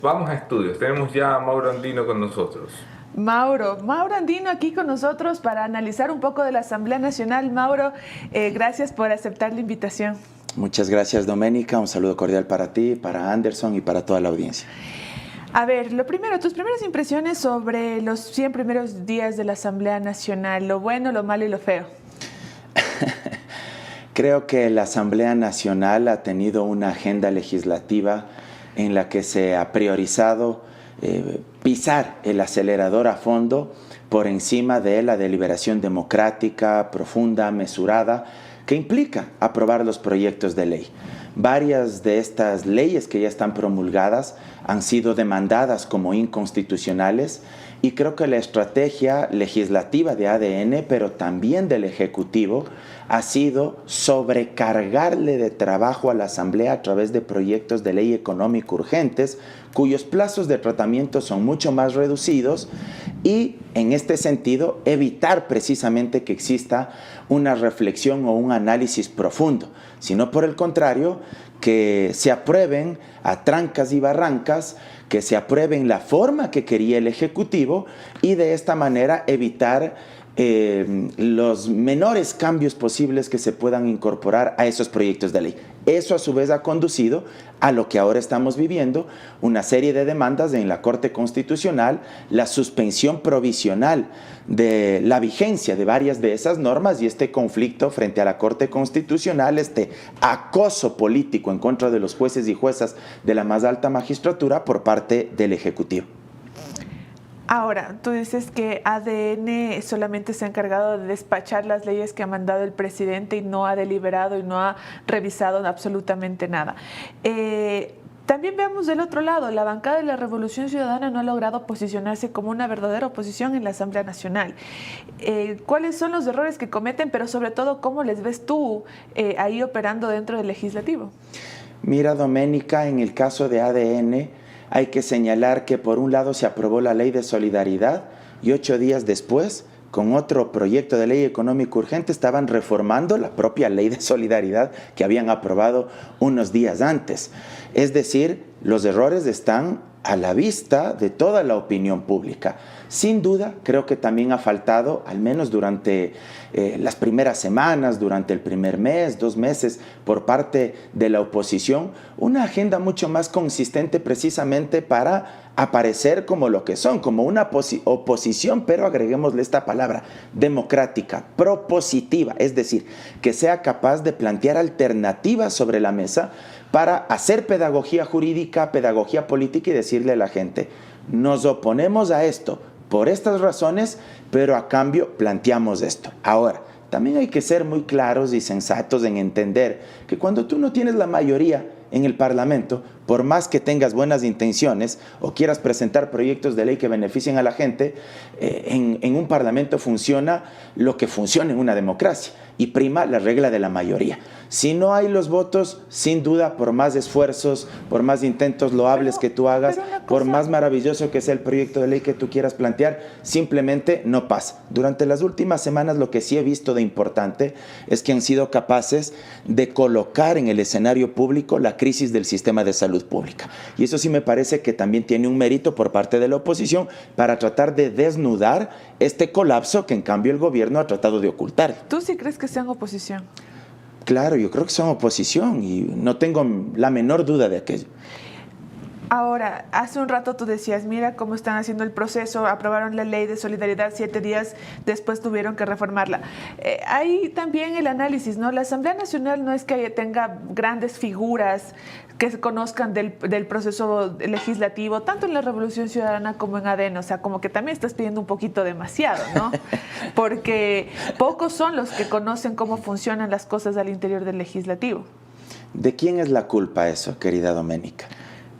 Vamos a estudios. Tenemos ya a Mauro Andino con nosotros. Mauro Andino aquí con nosotros para analizar un poco de la Asamblea Nacional. Mauro, gracias por aceptar la invitación. Muchas gracias, Doménica. Un saludo cordial para ti, para Anderson y para toda la audiencia. A ver, lo primero, tus primeras impresiones sobre los 100 primeros días de la Asamblea Nacional, lo bueno, lo malo y lo feo. Creo que la Asamblea Nacional ha tenido una agenda legislativa en la que se ha priorizado pisar el acelerador a fondo por encima de la deliberación democrática, profunda, mesurada, que implica aprobar los proyectos de ley. Varias de estas leyes que ya están promulgadas han sido demandadas como inconstitucionales y creo que la estrategia legislativa de ADN, pero también del Ejecutivo, ha sido sobrecargarle de trabajo a la Asamblea a través de proyectos de ley económico urgentes, cuyos plazos de tratamiento son mucho más reducidos y, en este sentido, evitar precisamente que exista una reflexión o un análisis profundo, sino por el contrario, que se aprueben a trancas y barrancas, que se aprueben la forma que quería el Ejecutivo y de esta manera evitar los menores cambios posibles que se puedan incorporar a esos proyectos de ley. Eso a su vez ha conducido a lo que ahora estamos viviendo, una serie de demandas en la Corte Constitucional, la suspensión provisional de la vigencia de varias de esas normas y este conflicto frente a la Corte Constitucional, este acoso político en contra de los jueces y juezas de la más alta magistratura por parte del Ejecutivo. Ahora, tú dices que ADN solamente se ha encargado de despachar las leyes que ha mandado el presidente y no ha deliberado y no ha revisado absolutamente nada. También veamos del otro lado, la bancada de la Revolución Ciudadana no ha logrado posicionarse como una verdadera oposición en la Asamblea Nacional. ¿Cuáles son los errores que cometen, pero sobre todo, cómo les ves tú ahí operando dentro del legislativo? Mira, Doménica, en el caso de ADN, hay que señalar que por un lado se aprobó la Ley de Solidaridad y 8 días después, con otro proyecto de ley económico urgente, estaban reformando la propia Ley de Solidaridad que habían aprobado unos días antes. Es decir, los errores están a la vista de toda la opinión pública. Sin duda, creo que también ha faltado, al menos durante las primeras semanas, durante el primer mes, 2 meses, por parte de la oposición, una agenda mucho más consistente precisamente para aparecer como lo que son, como una oposición, pero agreguémosle esta palabra, democrática, propositiva, es decir, que sea capaz de plantear alternativas sobre la mesa para hacer pedagogía jurídica, pedagogía política y decirle a la gente, nos oponemos a esto por estas razones, pero a cambio planteamos esto. Ahora, también hay que ser muy claros y sensatos en entender que cuando tú no tienes la mayoría en el Parlamento, por más que tengas buenas intenciones o quieras presentar proyectos de ley que beneficien a la gente, en un Parlamento funciona lo que funciona en una democracia y prima la regla de la mayoría. Si no hay los votos, sin duda, por más esfuerzos, por más intentos loables que tú hagas, por más maravilloso que sea el proyecto de ley que tú quieras plantear, simplemente no pasa. Durante las últimas semanas lo que sí he visto de importante es que han sido capaces de colocar en el escenario público la crisis del sistema de salud pública. Y eso sí me parece que también tiene un mérito por parte de la oposición para tratar de desnudar este colapso que en cambio el gobierno ha tratado de ocultar. ¿Tú sí crees que sean oposición? Claro, yo creo que son oposición y no tengo la menor duda de aquello. Ahora, hace un rato tú decías, mira cómo están haciendo el proceso, aprobaron la ley de solidaridad, 7 días después tuvieron que reformarla. Hay también el análisis, ¿no? La Asamblea Nacional no es que tenga grandes figuras que se conozcan del proceso legislativo, tanto en la Revolución Ciudadana como en ADN, o sea, como que también estás pidiendo un poquito demasiado, ¿no? Porque pocos son los que conocen cómo funcionan las cosas al interior del legislativo. ¿De quién es la culpa eso, querida Doménica?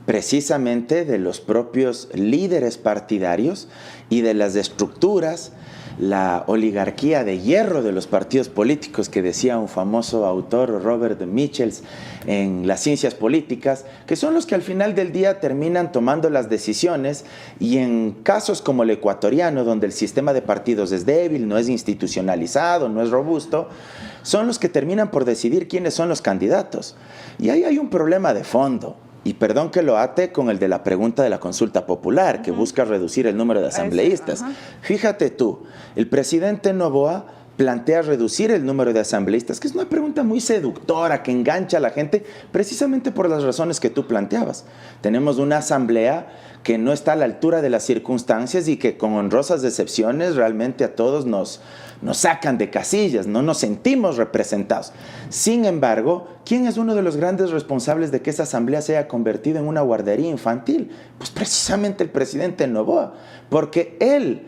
Precisamente de los propios líderes partidarios y de las estructuras, la oligarquía de hierro de los partidos políticos que decía un famoso autor, Robert Michels, en Las ciencias políticas, que son los que al final del día terminan tomando las decisiones y en casos como el ecuatoriano, donde el sistema de partidos es débil, no es institucionalizado, no es robusto, son los que terminan por decidir quiénes son los candidatos. Y ahí hay un problema de fondo. Y perdón que lo ate con el de la pregunta de la consulta popular, que busca reducir el número de asambleístas. Fíjate tú, el presidente Noboa plantea reducir el número de asambleístas, que es una pregunta muy seductora, que engancha a la gente, precisamente por las razones que tú planteabas. Tenemos una asamblea que no está a la altura de las circunstancias y que con honrosas excepciones realmente a todos nos sacan de casillas, no nos sentimos representados. Sin embargo, ¿quién es uno de los grandes responsables de que esa asamblea se haya convertido en una guardería infantil? Pues precisamente el presidente Noboa, porque él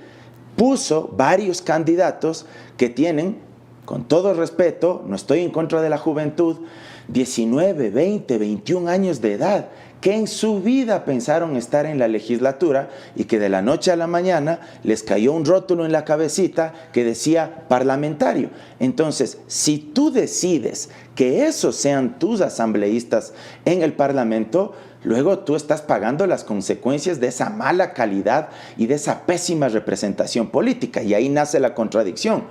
puso varios candidatos que tienen, con todo respeto, no estoy en contra de la juventud, 19, 20, 21 años de edad, que en su vida pensaron estar en la legislatura y que de la noche a la mañana les cayó un rótulo en la cabecita que decía parlamentario. Entonces, si tú decides que esos sean tus asambleístas en el Parlamento, luego tú estás pagando las consecuencias de esa mala calidad y de esa pésima representación política. Y ahí nace la contradicción.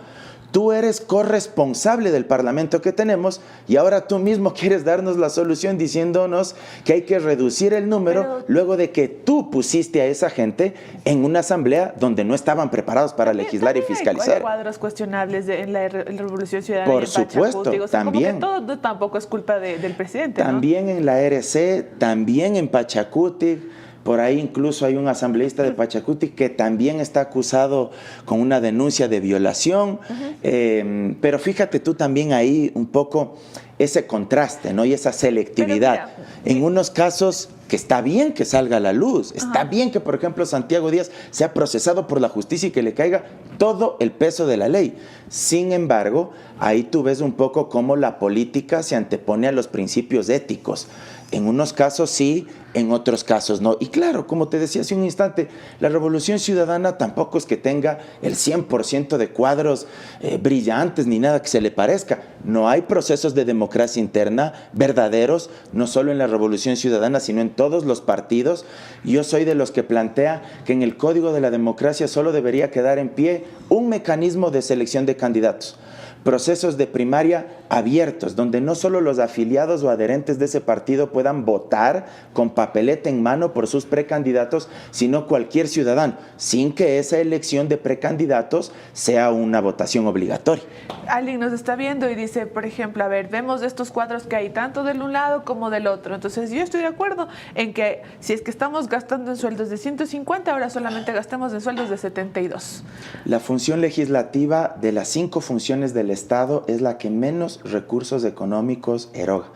Tú eres corresponsable del Parlamento que tenemos y ahora tú mismo quieres darnos la solución diciéndonos que hay que reducir el número luego de que tú pusiste a esa gente en una asamblea donde no estaban preparados para legislar y fiscalizar. Hay cuadros cuestionables en la Revolución Ciudadana. Por supuesto, o sea, también. Como que todo tampoco es culpa del presidente, también, ¿no? En la RC, también en Pachacutic. Por ahí incluso hay un asambleísta de Pachacuti que también está acusado con una denuncia de violación. Pero fíjate tú también ahí un poco ese contraste, ¿no? Y esa selectividad. En unos casos que está bien que salga a la luz, está bien que, por ejemplo, Santiago Díaz sea procesado por la justicia y que le caiga todo el peso de la ley. Sin embargo, ahí tú ves un poco cómo la política se antepone a los principios éticos. En unos casos sí, en otros casos no. Y claro, como te decía hace un instante, la Revolución Ciudadana tampoco es que tenga el 100% de cuadros brillantes ni nada que se le parezca. No hay procesos de democracia interna verdaderos, no solo en la Revolución Ciudadana, sino en todos los partidos. Yo soy de los que plantea que en el Código de la Democracia solo debería quedar en pie un mecanismo de selección de candidatos. Procesos de primaria abiertos, donde no solo los afiliados o adherentes de ese partido puedan votar con papeleta en mano por sus precandidatos, sino cualquier ciudadano, sin que esa elección de precandidatos sea una votación obligatoria. Alguien nos está viendo y dice, por ejemplo, a ver, vemos estos cuadros que hay tanto del un lado como del otro. Entonces yo estoy de acuerdo en que si es que estamos gastando en sueldos de 150, ahora solamente gastemos en sueldos de 72. La función legislativa de las 5 funciones del Estado es la que menos recursos económicos eroga.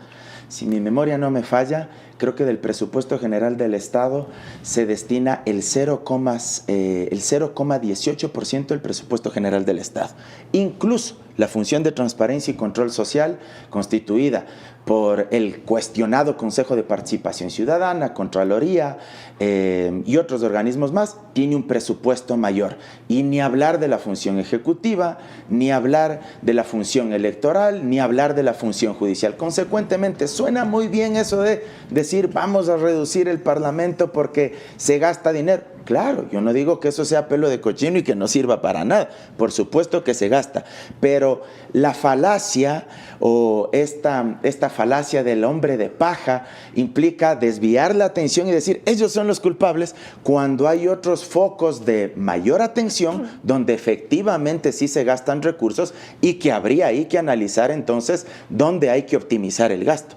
Si mi memoria no me falla, creo que del presupuesto general del Estado se destina el 0,18% del presupuesto general del Estado. Incluso la función de transparencia y control social, constituida por el cuestionado Consejo de Participación Ciudadana, Contraloría y otros organismos más, tiene un presupuesto mayor. Y ni hablar de la función ejecutiva, ni hablar de la función electoral, ni hablar de la función judicial. Consecuentemente, suena muy bien eso de decir vamos a reducir el Parlamento porque se gasta dinero. Claro, yo no digo que eso sea pelo de cochino y que no sirva para nada. Por supuesto que se gasta. Pero la falacia o esta falacia del hombre de paja implica desviar la atención y decir ellos son los culpables cuando hay otros focos de mayor atención donde efectivamente sí se gastan recursos y que habría ahí que analizar entonces dónde hay que optimizar el gasto.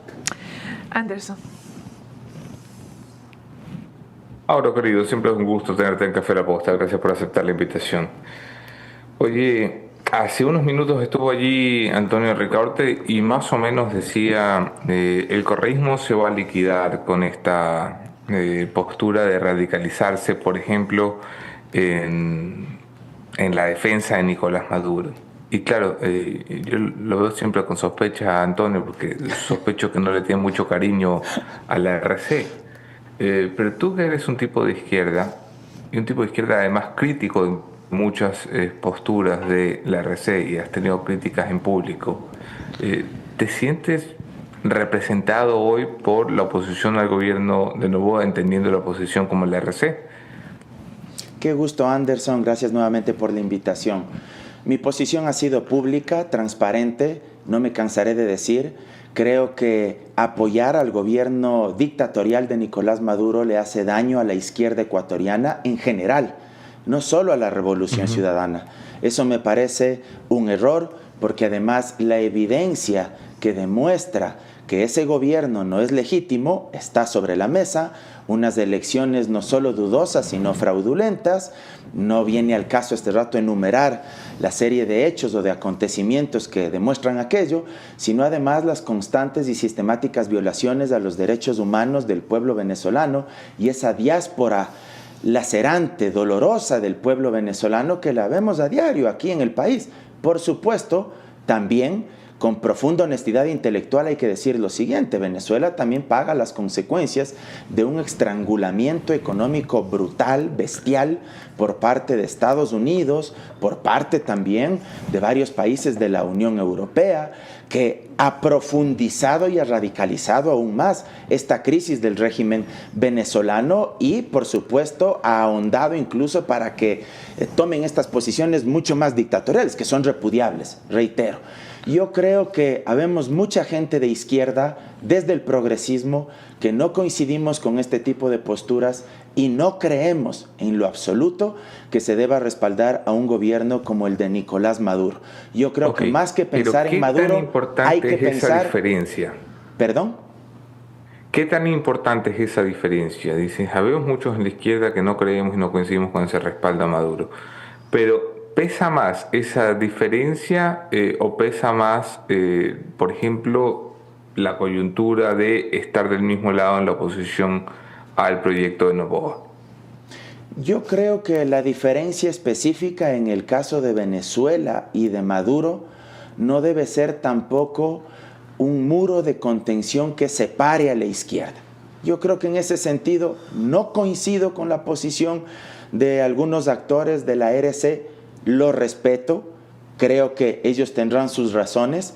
Anderson. Ahora, querido, siempre es un gusto tenerte en Café La Posta. Gracias por aceptar la invitación. Oye, hace unos minutos estuvo allí Antonio Ricaurte y más o menos decía el correísmo se va a liquidar con esta postura de radicalizarse, por ejemplo, en la defensa de Nicolás Maduro. Y claro, yo lo veo siempre con sospecha a Antonio porque sospecho que no le tiene mucho cariño a la RC. Pero tú que eres un tipo de izquierda, y un tipo de izquierda además crítico de muchas posturas de la RC y has tenido críticas en público, ¿te sientes representado hoy por la oposición al gobierno de Noboa, entendiendo la oposición como la RC? Qué gusto, Anderson, gracias nuevamente por la invitación. Mi posición ha sido pública, transparente no me cansaré de decir, creo que apoyar al gobierno dictatorial de Nicolás Maduro le hace daño a la izquierda ecuatoriana en general, no solo a la Revolución Ciudadana. Eso me parece un error, porque además la evidencia que demuestra que ese gobierno no es legítimo está sobre la mesa. Unas elecciones no solo dudosas, sino fraudulentas. No viene al caso este rato enumerar la serie de hechos o de acontecimientos que demuestran aquello, sino además las constantes y sistemáticas violaciones a los derechos humanos del pueblo venezolano y esa diáspora lacerante, dolorosa del pueblo venezolano que la vemos a diario aquí en el país. Por supuesto, también con profunda honestidad intelectual hay que decir lo siguiente: Venezuela también paga las consecuencias de un estrangulamiento económico brutal, bestial, por parte de Estados Unidos, por parte también de varios países de la Unión Europea, que ha profundizado y ha radicalizado aún más esta crisis del régimen venezolano y, por supuesto, ha ahondado incluso para que tomen estas posiciones mucho más dictatoriales, que son repudiables, reitero. Yo creo que habemos mucha gente de izquierda, desde el progresismo, que no coincidimos con este tipo de posturas y no creemos en lo absoluto que se deba respaldar a un gobierno como el de Nicolás Maduro. Yo creo que más que pensar en Maduro, hay que pensar... esa diferencia? ¿Perdón? ¿Qué tan importante es esa diferencia? Dicen, habemos muchos en la izquierda que no creemos y no coincidimos con ese respaldo a Maduro. Pero ¿pesa más esa diferencia o pesa más, por ejemplo, la coyuntura de estar del mismo lado en la oposición al proyecto de Noboa? Yo creo que la diferencia específica en el caso de Venezuela y de Maduro no debe ser tampoco un muro de contención que separe a la izquierda. Yo creo que en ese sentido no coincido con la posición de algunos actores de la RC, lo respeto, creo que ellos tendrán sus razones.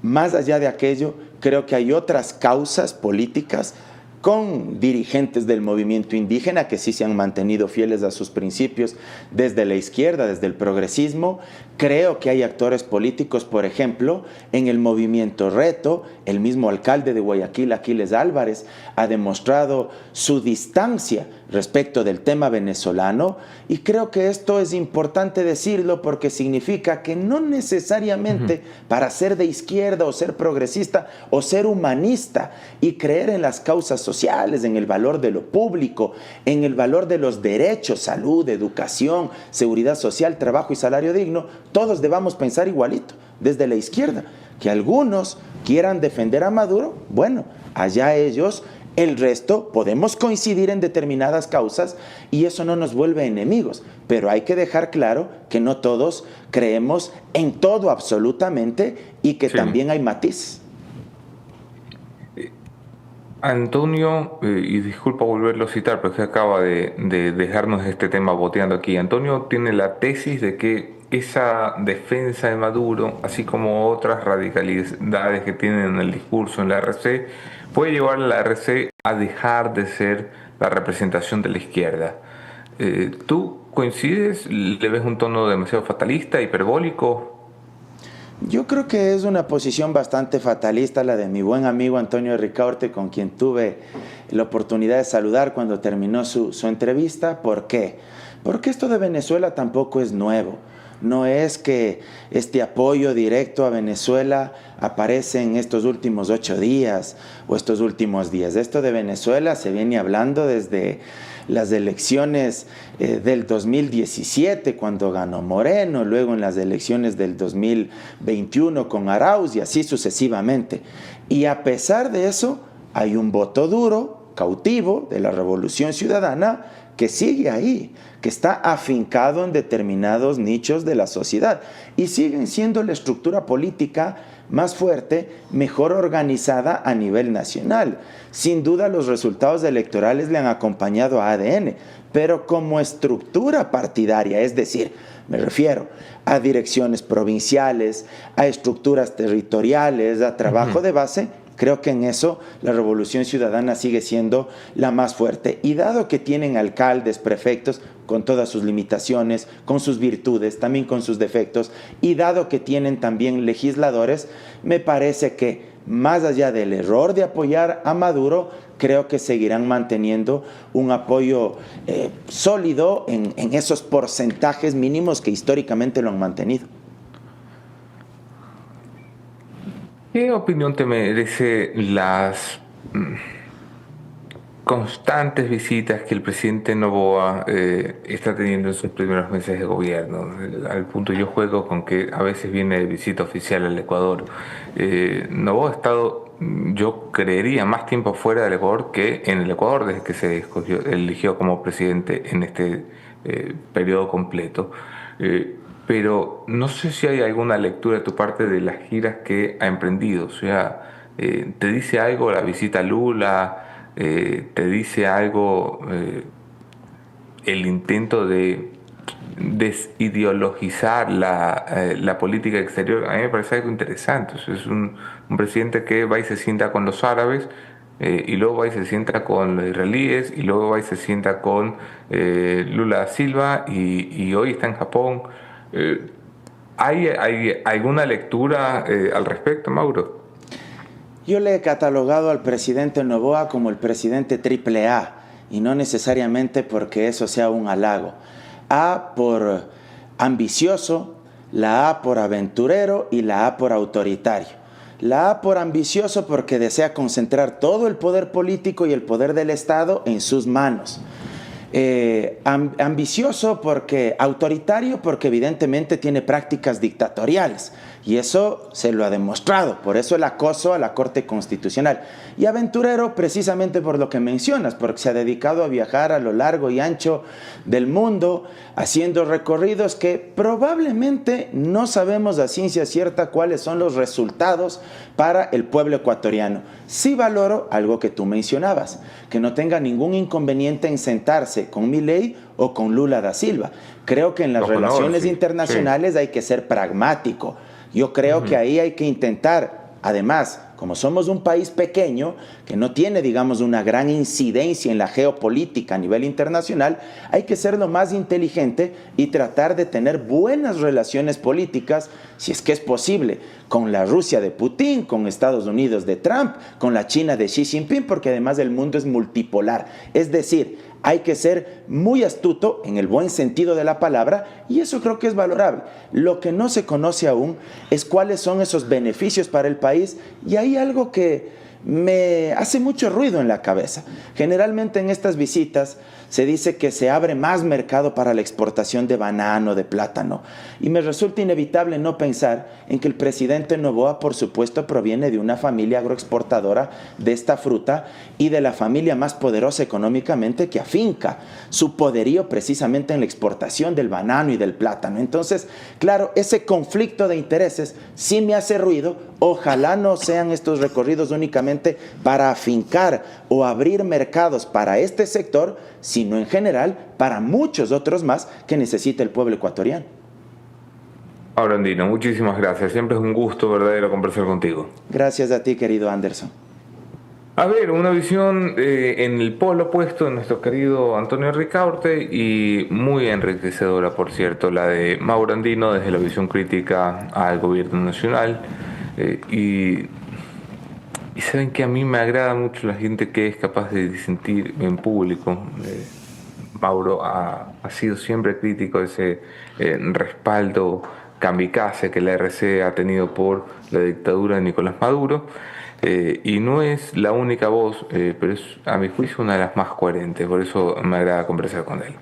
Más allá de aquello, creo que hay otras causas políticas con dirigentes del movimiento indígena que sí se han mantenido fieles a sus principios desde la izquierda, desde el progresismo. Creo que hay actores políticos, por ejemplo, en el movimiento Reto. El mismo alcalde de Guayaquil, Aquiles Álvarez, ha demostrado su distancia respecto del tema venezolano, y creo que esto es importante decirlo porque significa que no necesariamente para ser de izquierda o ser progresista o ser humanista y creer en las causas sociales, en el valor de lo público, en el valor de los derechos, salud, educación, seguridad social, trabajo y salario digno, todos debamos pensar igualito desde la izquierda. Que algunos quieran defender a Maduro, bueno, allá ellos. El resto podemos coincidir en determinadas causas y eso no nos vuelve enemigos, pero hay que dejar claro que no todos creemos en todo absolutamente y que también hay matices. Antonio, y disculpa volverlo a citar, pero es que acaba de dejarnos este tema boteando aquí. Antonio tiene la tesis de que esa defensa de Maduro, así como otras radicalidades que tienen en el discurso en la RC, puede llevar a la RC a dejar de ser la representación de la izquierda. ¿Tú coincides? ¿Le ves un tono demasiado fatalista, hiperbólico? Yo creo que es una posición bastante fatalista la de mi buen amigo Antonio Ricaurte, con quien tuve la oportunidad de saludar cuando terminó su entrevista. ¿Por qué? Porque esto de Venezuela tampoco es nuevo. No es que este apoyo directo a Venezuela aparece en estos últimos 8 días o estos últimos días. Esto de Venezuela se viene hablando desde las elecciones del 2017, cuando ganó Moreno, luego en las elecciones del 2021 con Arauz y así sucesivamente. Y a pesar de eso, hay un voto duro, cautivo, de la Revolución Ciudadana que sigue ahí, que está afincado en determinados nichos de la sociedad y siguen siendo la estructura política más fuerte, mejor organizada a nivel nacional. Sin duda los resultados electorales le han acompañado a ADN, pero como estructura partidaria, es decir, me refiero a direcciones provinciales, a estructuras territoriales, a trabajo de base, creo que en eso la Revolución Ciudadana sigue siendo la más fuerte. Y dado que tienen alcaldes, prefectos, con todas sus limitaciones, con sus virtudes, también con sus defectos, y dado que tienen también legisladores, me parece que más allá del error de apoyar a Maduro, creo que seguirán manteniendo un apoyo sólido en esos porcentajes mínimos que históricamente lo han mantenido. ¿Qué opinión te merece las constantes visitas que el presidente Noboa está teniendo en sus primeros meses de gobierno? Al punto yo juego con que a veces viene de visita oficial al Ecuador. Noboa ha estado, yo creería, más tiempo fuera del Ecuador que en el Ecuador desde que se eligió como presidente en este periodo completo. Pero no sé si hay alguna lectura de tu parte de las giras que ha emprendido. O sea, ¿te dice algo la visita a Lula? ¿Te dice algo el intento de desideologizar la política exterior? A mí me parece algo interesante. O sea, es un presidente que va y se sienta con los árabes, y luego va y se sienta con los israelíes, y luego va y se sienta con Lula da Silva, y hoy está en Japón. ¿Hay alguna lectura al respecto, Mauro? Yo le he catalogado al presidente Noboa como el presidente triple A, y no necesariamente porque eso sea un halago. A por ambicioso, la A por aventurero y la A por autoritario. La A por ambicioso porque desea concentrar todo el poder político y el poder del Estado en sus manos. Ambicioso porque autoritario, porque evidentemente tiene prácticas dictatoriales, y eso se lo ha demostrado, por eso el acoso a la Corte Constitucional. Y aventurero precisamente por lo que mencionas, porque se ha dedicado a viajar a lo largo y ancho del mundo, haciendo recorridos que probablemente no sabemos a ciencia cierta cuáles son los resultados para el pueblo ecuatoriano. Sí valoro algo que tú mencionabas, que no tenga ningún inconveniente en sentarse con Milei o con Lula da Silva. Creo que en las relaciones internacionales hay que ser pragmático. Yo creo que ahí hay que intentar, además, como somos un país pequeño, que no tiene, digamos, una gran incidencia en la geopolítica a nivel internacional, hay que ser lo más inteligente y tratar de tener buenas relaciones políticas, si es que es posible, con la Rusia de Putin, con Estados Unidos de Trump, con la China de Xi Jinping, porque además el mundo es multipolar. Es decir, hay que ser muy astuto en el buen sentido de la palabra, y eso creo que es valorable. Lo que no se conoce aún es cuáles son esos beneficios para el país, y hay algo que me hace mucho ruido en la cabeza. Generalmente en estas visitas se dice que se abre más mercado para la exportación de banano, de plátano, y me resulta inevitable no pensar en que el presidente Noboa, por supuesto, proviene de una familia agroexportadora de esta fruta y de la familia más poderosa económicamente, que afinca su poderío precisamente en la exportación del banano y del plátano. Entonces, claro, ese conflicto de intereses sí me hace ruido. Ojalá no sean estos recorridos únicamente para afincar o abrir mercados para este sector, sino en general para muchos otros más que necesita el pueblo ecuatoriano. Mauro Andino, muchísimas gracias. Siempre es un gusto verdadero conversar contigo. Gracias a ti, querido Anderson. A ver, una visión en el polo opuesto de nuestro querido Antonio Ricaurte, y muy enriquecedora, por cierto, la de Mauro Andino desde la visión crítica al gobierno nacional. Y saben que a mí me agrada mucho la gente que es capaz de disentir en público. Mauro ha sido siempre crítico de ese respaldo kamikaze que la RC ha tenido por la dictadura de Nicolás Maduro, y no es la única voz, pero es a mi juicio una de las más coherentes, por eso me agrada conversar con él.